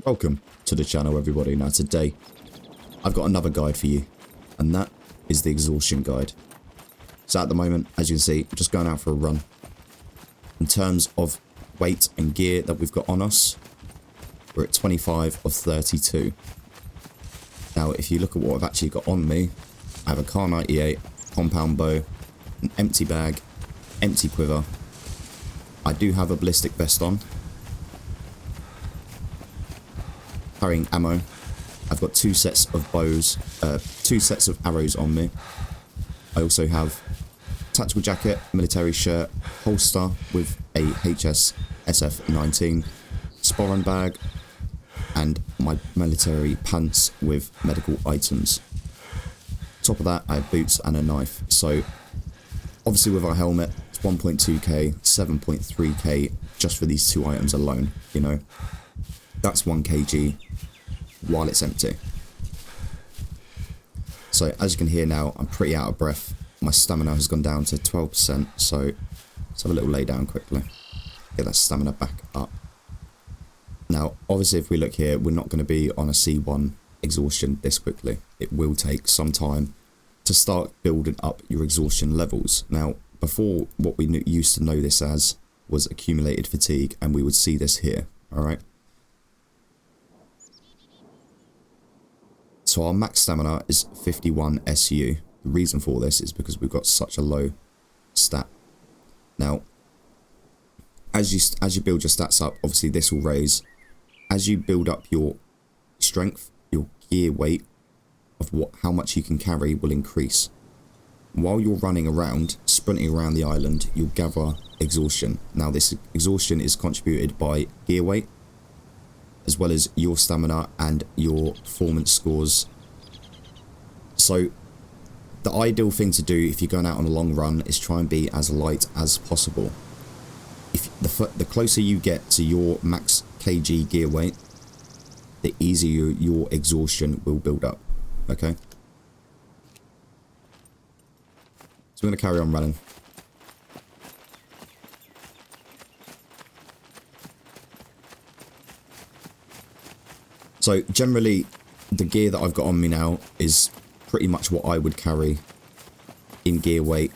Welcome to the channel, everybody. Now today I've got another guide for you, and that is the exhaustion guide. So at the moment, as you can see, I'm just going out for a run. In terms of weight and gear that we've got on us, we're at 25 of 32. Now if you look at what I've actually got on me, I have a Kar 98, compound bow, an empty bag, empty quiver. I do have a ballistic vest on, carrying ammo. I've got two sets of bows, two sets of arrows on me. I also have tactical jacket, military shirt, holster with a HS SF-19, sporran bag, and my military pants with medical items. Top of that, I have boots and a knife. So obviously with our helmet, it's 1.2k, 7.3k just for these two items alone, you know. That's 1 kg while it's empty. So as you can hear now, I'm pretty out of breath. My stamina has gone down to 12%, so let's have a little lay down quickly. Get that stamina back up. Now, obviously if we look here, we're not going to be on a C1 exhaustion this quickly. It will take some time to start building up your exhaustion levels. Now, before, what we used to know this as was accumulated fatigue, and we would see this here, alright? So our max stamina is 51 SU. The reason for this is because we've got such a low stat. Now, as you build your stats up, obviously this will raise. As you build up your strength, your gear weight of how much you can carry will increase. While you're running around, sprinting around the island, you'll gather exhaustion. Now this exhaustion is contributed by gear weight, as well as your stamina and your performance scores. So the ideal thing to do if you're going out on a long run is try and be as light as possible. If the closer you get to your max kg gear weight, the easier your exhaustion will build up. Okay? So we're going to carry on running. So generally, the gear that I've got on me now is pretty much what I would carry in gear weight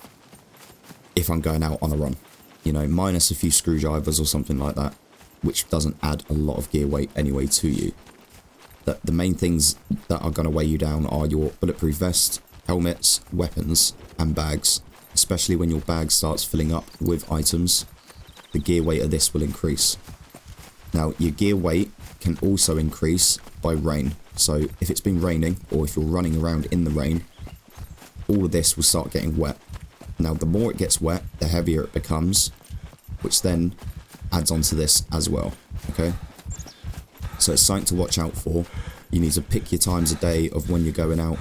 if I'm going out on a run. You know, minus a few screwdrivers or something like that, which doesn't add a lot of gear weight anyway to you. The main things that are going to weigh you down are your bulletproof vest, helmets, weapons, and bags. Especially when your bag starts filling up with items, the gear weight of this will increase. Now, your gear weight can also increase by rain. So if it's been raining, or if you're running around in the rain, all of this will start getting wet. Now, the more it gets wet, the heavier it becomes, which then adds onto this as well, okay? So it's something to watch out for. You need to pick your times a day of when you're going out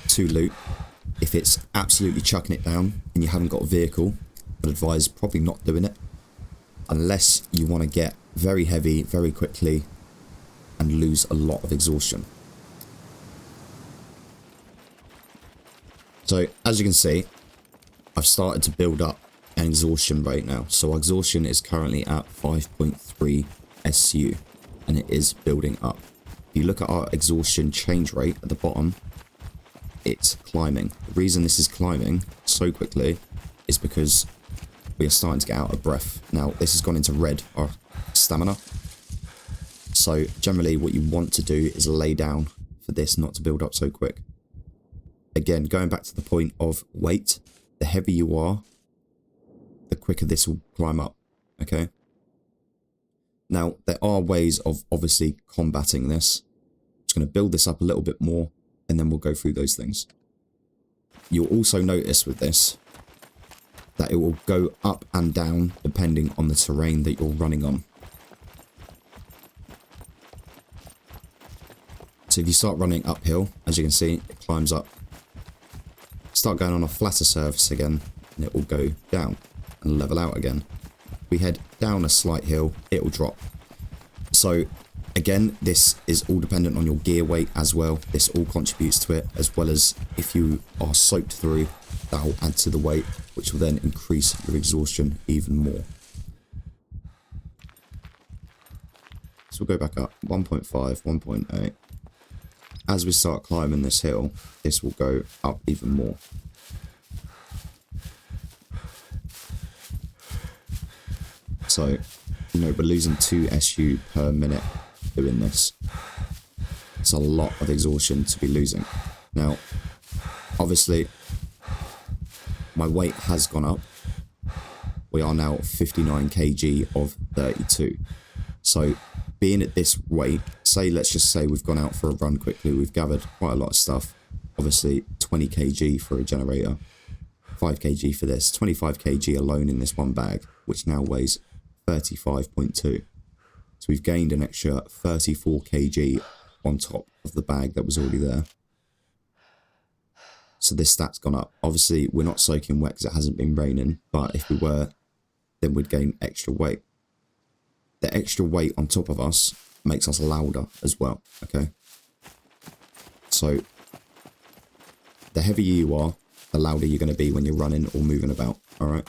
to loot. If it's absolutely chucking it down and you haven't got a vehicle, I'd advise probably not doing it, unless you want to get very heavy very quickly and lose a lot of exhaustion. So as you can see, I've started to build up an exhaustion rate now. So our exhaustion is currently at 5.3 SU, and it is building up. If you look at our exhaustion change rate at the bottom, it's climbing. The reason this is climbing so quickly is because we are starting to get out of breath. Now this has gone into red, our stamina. So generally what you want to do is lay down for this not to build up so quick. Again, going back to the point of weight, the heavier you are, the quicker this will climb up, okay? Now, there are ways of obviously combating this. I'm just going to build this up a little bit more, and then we'll go through those things. You'll also notice with this that it will go up and down depending on the terrain that you're running on. So if you start running uphill, as you can see, it climbs up. Start going on a flatter surface again, and it will go down and level out again. We head down a slight hill, it will drop. So again, this is all dependent on your gear weight as well. This all contributes to it, as well as if you are soaked through, that will add to the weight, which will then increase your exhaustion even more. So we'll go back up. 1.5, 1.8. As we start climbing this hill, this will go up even more. So, you know, we're losing 2 SU per minute doing this. It's a lot of exhaustion to be losing. Now, obviously, my weight has gone up. We are now 59 kg of 32. So, being at this weight, let's just say we've gone out for a run quickly, we've gathered quite a lot of stuff. Obviously, 20 kg for a generator, 5 kg for this, 25 kg alone in this one bag, which now weighs 35.2. So we've gained an extra 34 kg on top of the bag that was already there. So this stat's gone up. Obviously, we're not soaking wet because it hasn't been raining, but if we were, then we'd gain extra weight. The extra weight on top of us makes us louder as well, okay? So, the heavier you are, the louder you're going to be when you're running or moving about, alright?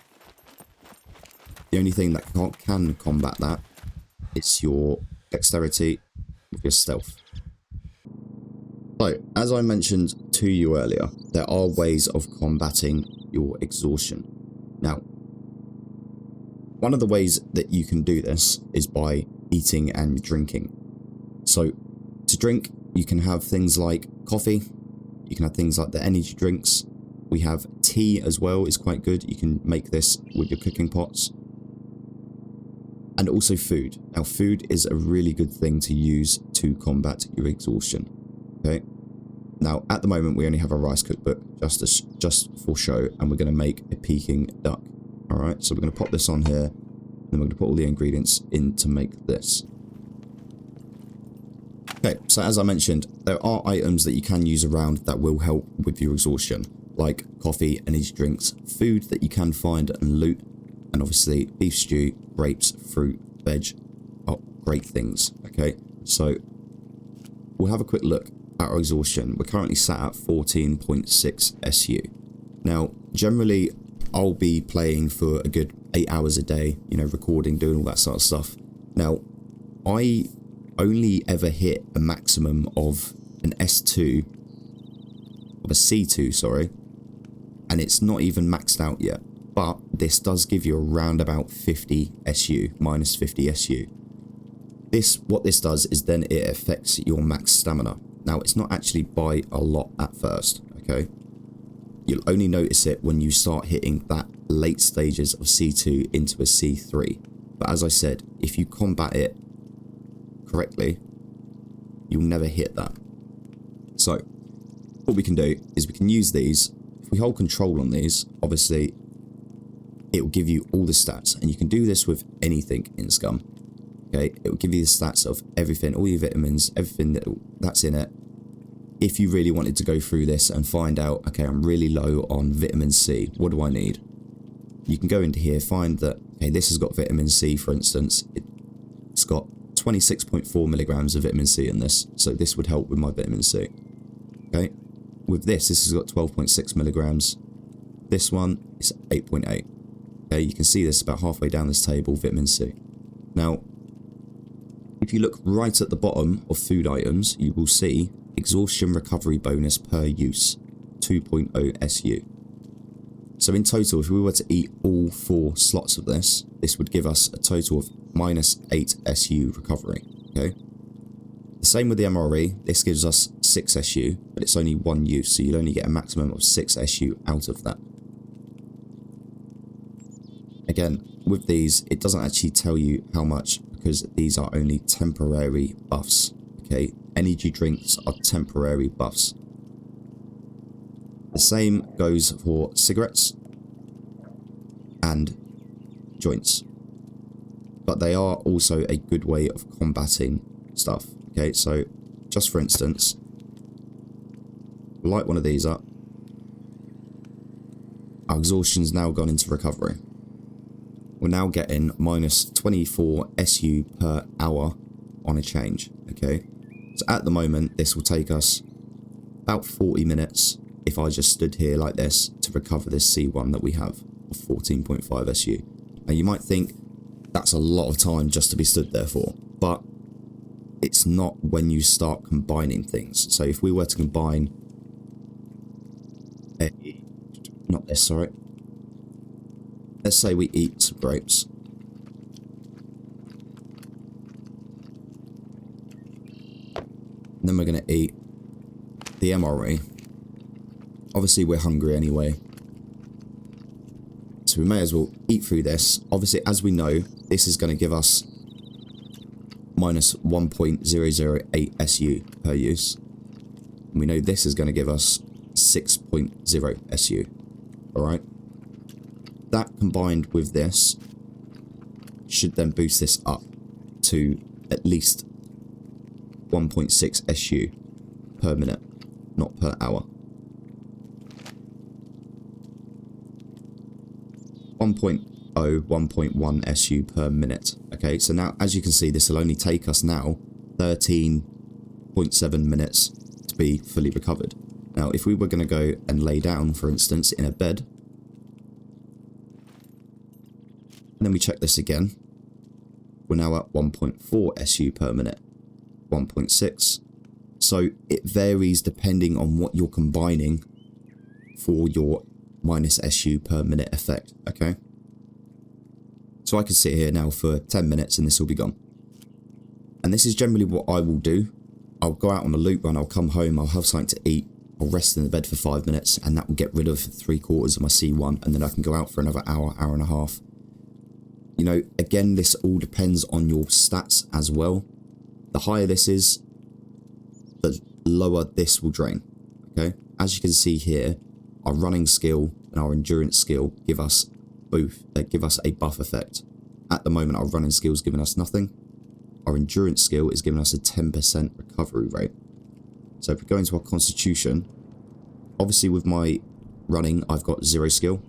The only thing that can combat that is your dexterity with your stealth. So, as I mentioned to you earlier, there are ways of combating your exhaustion. Now, one of the ways that you can do this is by eating and drinking. So, to drink, you can have things like coffee, you can have things like the energy drinks, we have tea as well, is quite good, you can make this with your cooking pots. And also food. Now, food is a really good thing to use to combat your exhaustion. Okay. Now, at the moment, we only have a rice cookbook just for show, and we're going to make a Peking duck. All right. So we're going to pop this on here, and then we're going to put all the ingredients in to make this. Okay. So as I mentioned, there are items that you can use around that will help with your exhaustion, like coffee, energy drinks, food that you can find and loot. And obviously, beef stew, grapes, fruit, veg are great things, okay? So, we'll have a quick look at our exhaustion. We're currently sat at 14.6 SU. Now, generally, I'll be playing for a good 8 hours a day, you know, recording, doing all that sort of stuff. Now, I only ever hit a maximum of an S2, of a C2, sorry, and it's not even maxed out yet. But this does give you around about 50 SU, minus 50 SU. What this does is then it affects your max stamina. Now, it's not actually by a lot at first, okay? You'll only notice it when you start hitting that late stages of C2 into a C3. But as I said, if you combat it correctly, you'll never hit that. So, what we can do is we can use these. If we hold control on these, obviously, it will give you all the stats, and you can do this with anything in Scum. Okay, it will give you the stats of everything, all your vitamins, everything that's in it. If you really wanted to go through this and find out, okay, I'm really low on vitamin C, what do I need? You can go into here, find that, okay, this has got vitamin C, for instance. It's got 26.4 milligrams of vitamin C in this, so this would help with my vitamin C. Okay, with this has got 12.6 milligrams. This one is 8.8. Okay, you can see this about halfway down this table, vitamin C. Now, if you look right at the bottom of food items, you will see exhaustion recovery bonus per use, 2.0 SU. So in total, if we were to eat all 4 slots of this, this would give us a total of minus 8 SU recovery, okay? The same with the MRE, this gives us 6 SU, but it's only 1 use, so you'll only get a maximum of 6 SU out of that. Again, with these, it doesn't actually tell you how much, because these are only temporary buffs, okay? Energy drinks are temporary buffs. The same goes for cigarettes and joints. But they are also a good way of combating stuff, okay? So, just for instance, light one of these up. Our exhaustion's now gone into recovery. We're now getting minus 24 SU per hour on a change, okay? So at the moment, this will take us about 40 minutes if I just stood here like this to recover this C1 that we have of 14.5 SU. Now you might think that's a lot of time just to be stood there for, but It's not when you start combining things. So if we were to combine not this, sorry. Let's say we eat some grapes. And then we're going to eat the MRE. Obviously, we're hungry anyway. So we may as well eat through this. Obviously, as we know, this is going to give us minus 1.008 SU per use. And we know this is going to give us 6.0 SU. Alright? That combined with this should then boost this up to at least 1.6 SU per minute, not per hour. 1.0, 1.1 SU per minute. Okay, so now, as you can see, this will only take us now 13.7 minutes to be fully recovered. Now, if we were going to go and lay down, for instance, in a bed, and then we check this again, we're now at 1.4 SU per minute, 1.6. So it varies depending on what you're combining for your minus SU per minute effect, okay? So I could sit here now for 10 minutes and this will be gone. And this is generally what I will do. I'll go out on a loop run, I'll come home, I'll have something to eat, I'll rest in the bed for 5 minutes, and that will get rid of 3/4 of my C1, and then I can go out for another hour, hour and a half. You know, again, this all depends on your stats as well. The higher this is, the lower this will drain, okay? As you can see here, our running skill and our endurance skill give us both, give us a buff effect. At the moment, our running skill is giving us nothing. Our endurance skill is giving us a 10% recovery rate. So if we go into our constitution, obviously with my running, I've got 0 skill.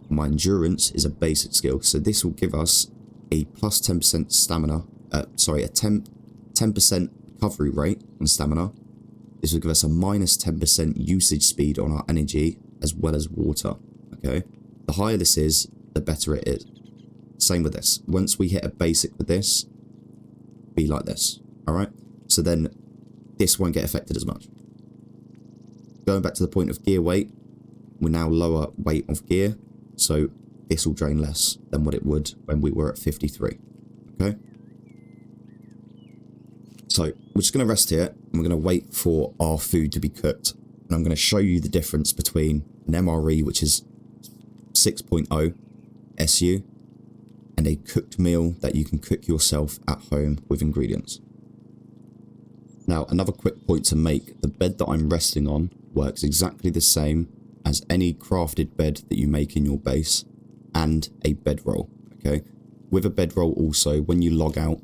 My endurance is a basic skill, so this will give us a plus 10% stamina, a 10% recovery rate on stamina. This will give us a minus 10% usage speed on our energy, as well as water, okay? The higher this is, the better it is. Same with this. Once we hit a basic with this, be like this, alright? So then, this won't get affected as much. Going back to the point of gear weight, we're now lower weight of gear, so this will drain less than what it would when we were at 53, okay? So, we're just going to rest here, and we're going to wait for our food to be cooked. And I'm going to show you the difference between an MRE, which is 6.0 SU, and a cooked meal that you can cook yourself at home with ingredients. Now, another quick point to make, the bed that I'm resting on works exactly the same as any crafted bed that you make in your base, and a bedroll, okay? With a bedroll also, when you log out,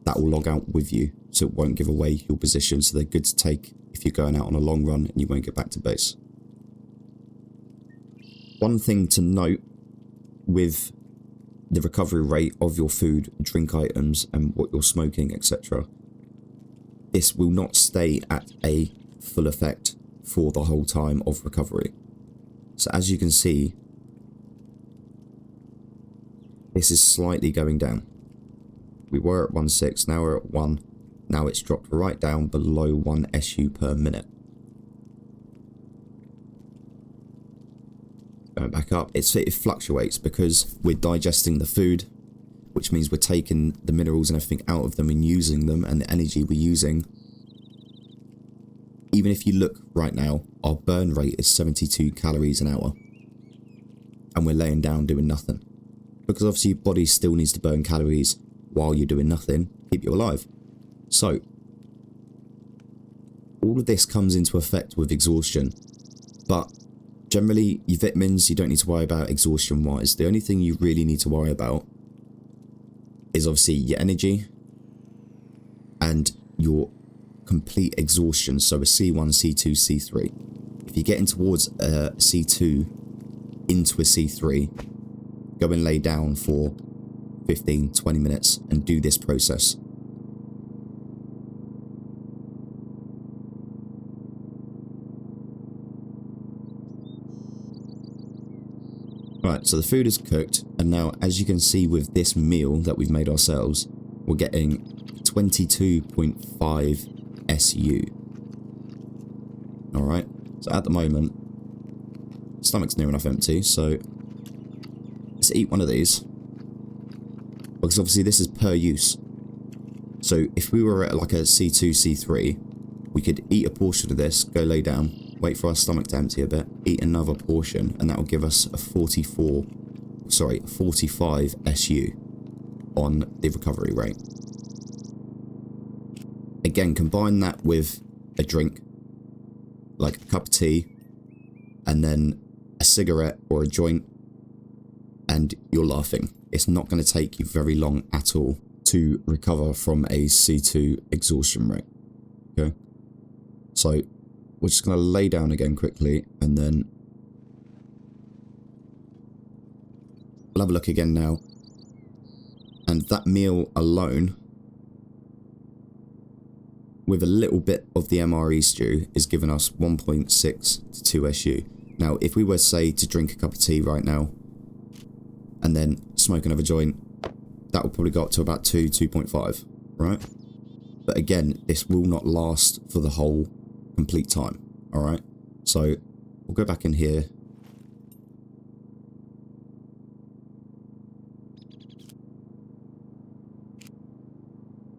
that will log out with you, so it won't give away your position, so they're good to take if you're going out on a long run and you won't get back to base. One thing to note with the recovery rate of your food, drink items, and what you're smoking, etc., this will not stay at a full effect for the whole time of recovery. So as you can see, this is slightly going down. We were at 1.6, now we're at 1. Now it's dropped right down below 1 SU per minute. Going back up, it fluctuates because we're digesting the food, which means we're taking the minerals and everything out of them and using them, and the energy we're using. Even if you look right now, our burn rate is 72 calories an hour. And we're laying down doing nothing. Because obviously your body still needs to burn calories while you're doing nothing, keep you alive. So, all of this comes into effect with exhaustion, but generally your vitamins you don't need to worry about exhaustion wise. The only thing you really need to worry about is obviously your energy and your complete exhaustion, so a C1, C2, C3. If you're getting towards a C2 into a C3, go and lay down for 15-20 minutes and do this process. Right, so the food is cooked, and now as you can see with this meal that we've made ourselves, we're getting 22.5 SU. Alright, so at the moment, stomach's near enough empty, so let's eat one of these. Because obviously this is per use. So if we were at like a C2, C3, we could eat a portion of this, go lay down, wait for our stomach to empty a bit, eat another portion, and that will give us a 45 SU on the recovery rate. Again, combine that with a drink, like a cup of tea, and then a cigarette or a joint, and you're laughing. It's not going to take you very long at all to recover from a C2 exhaustion rate. Okay? So, we're just going to lay down again quickly, and then we'll have a look again now. And that meal alone, with a little bit of the MRE stew, is giving us 1.6 to 2 SU. Now, if we were, say, to drink a cup of tea right now, and then smoke another joint, that will probably go up to about 2.5, right? But again, this will not last for the whole complete time, alright? So, we'll go back in here.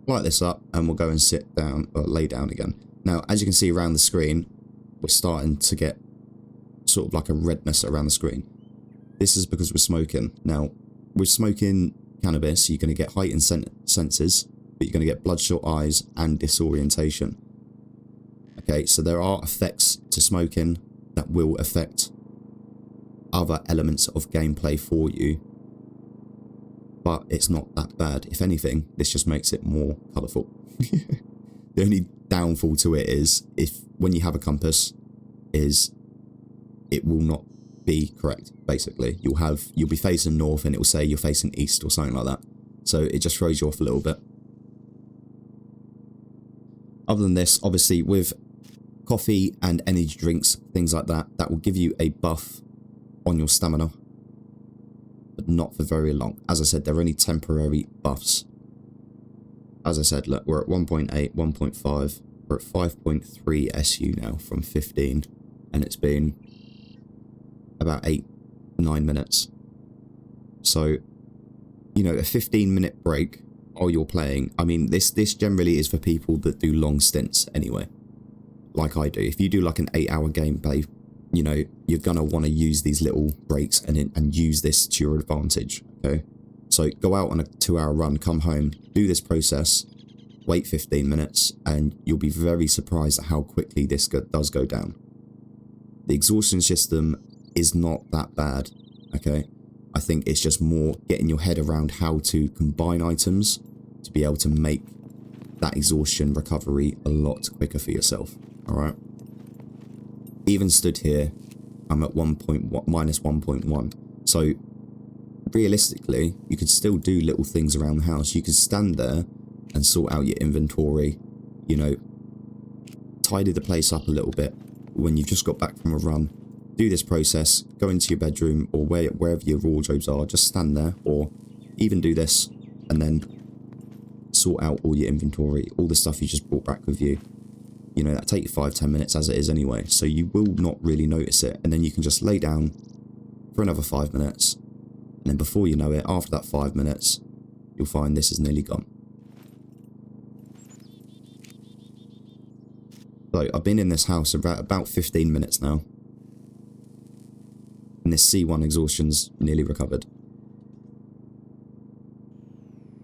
Light this up, and we'll go and sit down, or lay down again. Now, as you can see around the screen, we're starting to get sort of like a redness around the screen. This is because we're smoking. Now, with smoking cannabis, you're going to get heightened senses, but you're going to get bloodshot eyes and disorientation. Okay, so there are effects to smoking that will affect other elements of gameplay for you, but it's not that bad. If anything, this just makes it more colourful. The only downfall to it is, if when you have a compass, is it will not be correct, basically. You'll be facing north and it will say you're facing east or something like that. So it just throws you off a little bit. Other than this, obviously with coffee and energy drinks, things like that, that will give you a buff on your stamina, but not for very long. As I said, they're only temporary buffs. As I said, look, we're at 1.8, 1.5, we're at 5.3 SU now from 15, and it's been about 8-9 minutes. So, you know, a 15-minute break while you're playing. I mean, this generally is for people that do long stints anyway, like I do. If you do like an 8-hour gameplay, you know, you're gonna want to use these little breaks and use this to your advantage. Okay, so go out on a 2-hour run, come home, do this process, wait 15 minutes, and you'll be very surprised at how quickly this does go down. The exhaustion system is not that bad, okay? I think it's just more getting your head around how to combine items to be able to make that exhaustion recovery a lot quicker for yourself, alright? Even stood here, I'm at minus 1.1. So, realistically, you could still do little things around the house. You could stand there and sort out your inventory, you know, tidy the place up a little bit when you've just got back from a run. Do this process, go into your bedroom or wherever your wardrobes are, just stand there, or even do this and then sort out all your inventory, all the stuff you just brought back with you. You know, that take you 5-10 minutes as it is anyway, so you will not really notice it, and then you can just lay down for another 5 minutes, and then before you know it, after that 5 minutes, you'll find this is nearly gone. So, I've been in this house about 15 minutes now, and this C1 exhaustion's nearly recovered.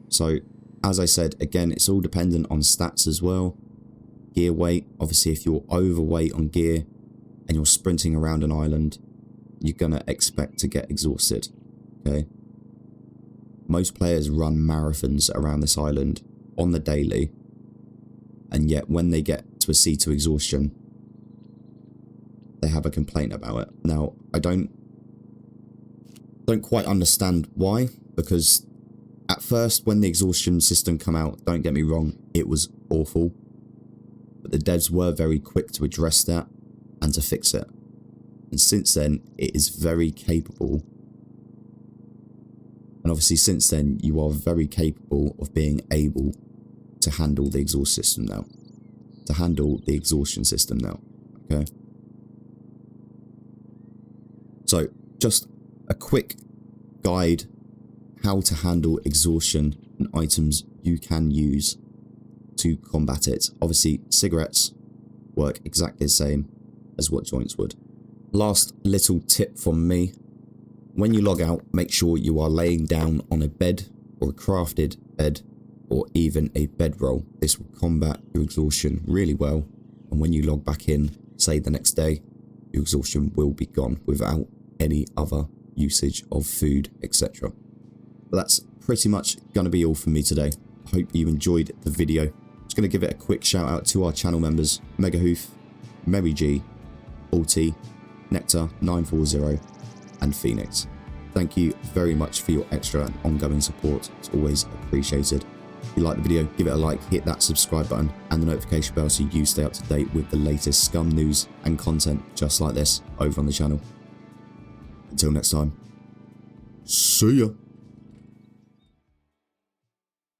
So, as I said, again, it's all dependent on stats as well. Gear weight, obviously if you're overweight on gear and you're sprinting around an island, you're going to expect to get exhausted, okay? Most players run marathons around this island on the daily, and yet when they get to a C2 exhaustion, they have a complaint about it. Now, I don't quite understand why, because at first when the exhaustion system came out, don't get me wrong, it was awful. But the devs were very quick to address that and to fix it. And since then, it is very capable. And obviously since then, you are very capable of being able to handle the exhaust system now. To handle the exhaustion system now. Okay. So, just a quick guide how to handle exhaustion and items you can use to combat it. Obviously, cigarettes work exactly the same as what joints would. Last little tip from me. When you log out, make sure you are laying down on a bed or a crafted bed or even a bedroll. This will combat your exhaustion really well. And when you log back in, say the next day, your exhaustion will be gone without any other usage of food, etc. But that's pretty much going to be all from me today. I hope you enjoyed the video. I'm just going to give it a quick shout out to our channel members, Megahoof, Mary G, Alti, Nectar 940 and Phoenix. Thank you very much for your extra and ongoing support. It's always appreciated. If you like the video, give it a like, hit that subscribe button and the notification bell so you stay up to date with the latest Scum news and content just like this over on the channel. Until next time, see ya.